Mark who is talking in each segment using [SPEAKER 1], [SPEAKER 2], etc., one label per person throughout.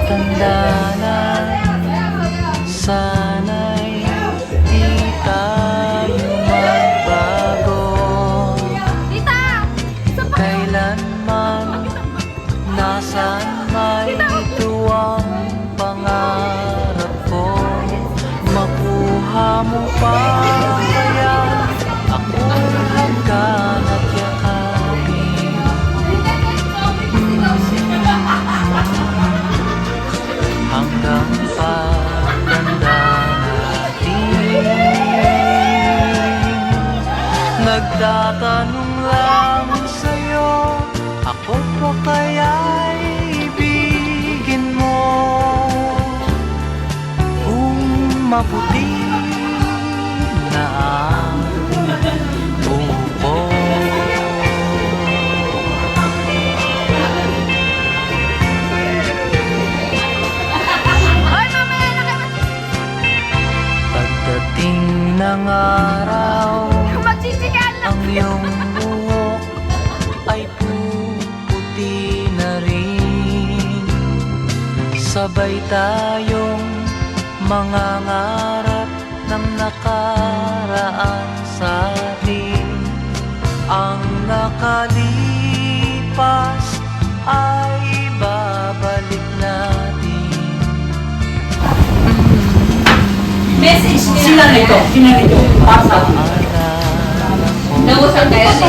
[SPEAKER 1] tanda na, sana'y di tayo magbago. Kailanman, nasaan may ito ang pangarap ko. Makuha mo pa kaya ako hanggang at yakapin. Hanggang pagtanda natin. Nagtatanong lang sa'yo, ako pa kaya'y ibigin mo? Kung maputi na ang buko. Pagdating ng araw, ang iyong buhok ay puputi na rin. Sabay tayong mangangarap ng nakaraan sa atin. Ang nakalipas ay babalik natin.
[SPEAKER 2] Message sila nito. Sila nito. Pasa. Nangusap kaya nito.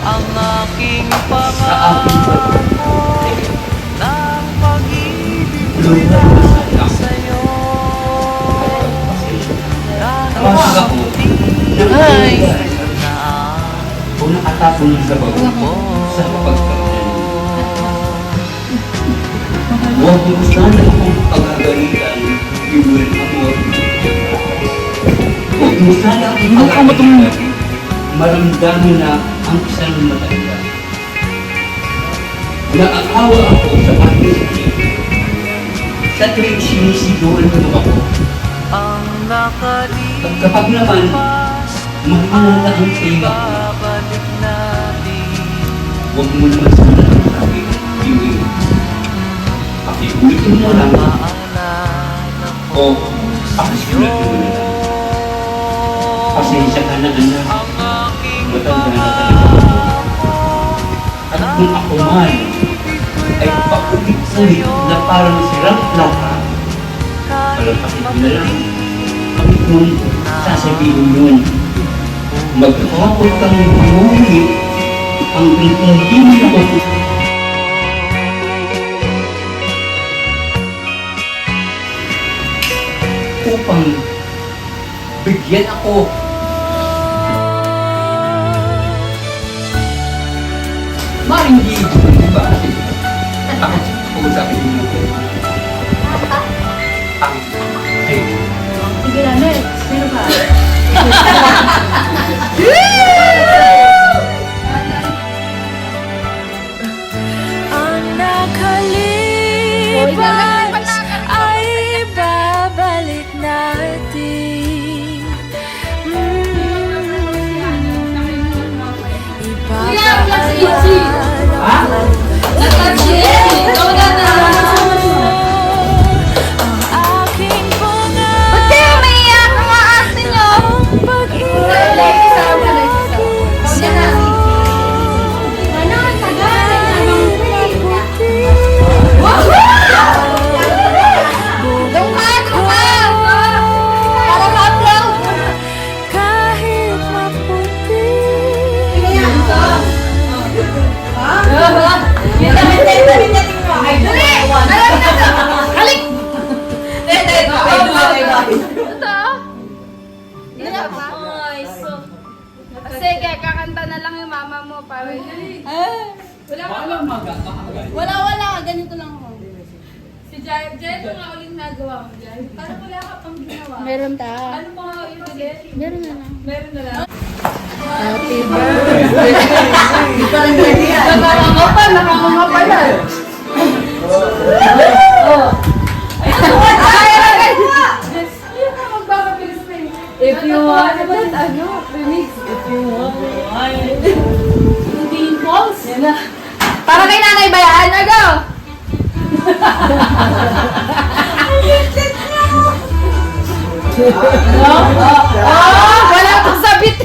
[SPEAKER 1] Ang aking pangako ng pag-ibig ko lang sa'yo. Nakaputi na
[SPEAKER 3] Kung nakatapon sa bago sa pagkakas. Huwag mo sana akong pagagalitan, ibulit ako. Huwag mo sana akong pagagalitan, maramdamin na ang isang matanda. Naakawa ako sa aking sakit. Sa tuwing sinisigawan mo ako.
[SPEAKER 1] ang nakalipas.
[SPEAKER 3] Kapag naman, mahalala ang tinga ko.
[SPEAKER 1] Babalik natin.
[SPEAKER 3] Huwag mo naman sana ang aking iuwi. Pakiulitin mo lang
[SPEAKER 1] Maalala
[SPEAKER 3] o pakisulat mo na lang. Pasensya ka na anak.
[SPEAKER 1] ang aking
[SPEAKER 3] Matanda na talaga. At kung ako man ay paulit-ulit na parang sirang plaka, palapakit mo na lang. Ang kung sasabihin yun, maghapon kang bumuhi ang hindi mo na upang bigyan ako. Maring hindi ito, di ba? Bakit pag-usapin mo natin? Ay,
[SPEAKER 2] Sige na, next. Sino ka?
[SPEAKER 4] Ang nakalipas ay babalik natin. Ang aking pangarap.
[SPEAKER 2] Ba't kayo umiiyak? Ang aasin nyo?
[SPEAKER 4] Ang pag-ibig sa'yo. Kahit maputi.
[SPEAKER 5] Sige, kakanta na lang yung mama mo para. Wala, ganito lang ako. Si Jai, nga ulit nagawa mo, Jai. Parang wala ka pang ginawa.
[SPEAKER 4] Meron ta.
[SPEAKER 5] Ano pa nga yung ulit?
[SPEAKER 4] Meron na lang.
[SPEAKER 5] Meron na lang.
[SPEAKER 4] Happy birthday.
[SPEAKER 5] Nakakangapa yan. If you want, remix. If you want, dimples. Yan na. Para kay nanay ba yan? Go! Oh, wala pang sabit.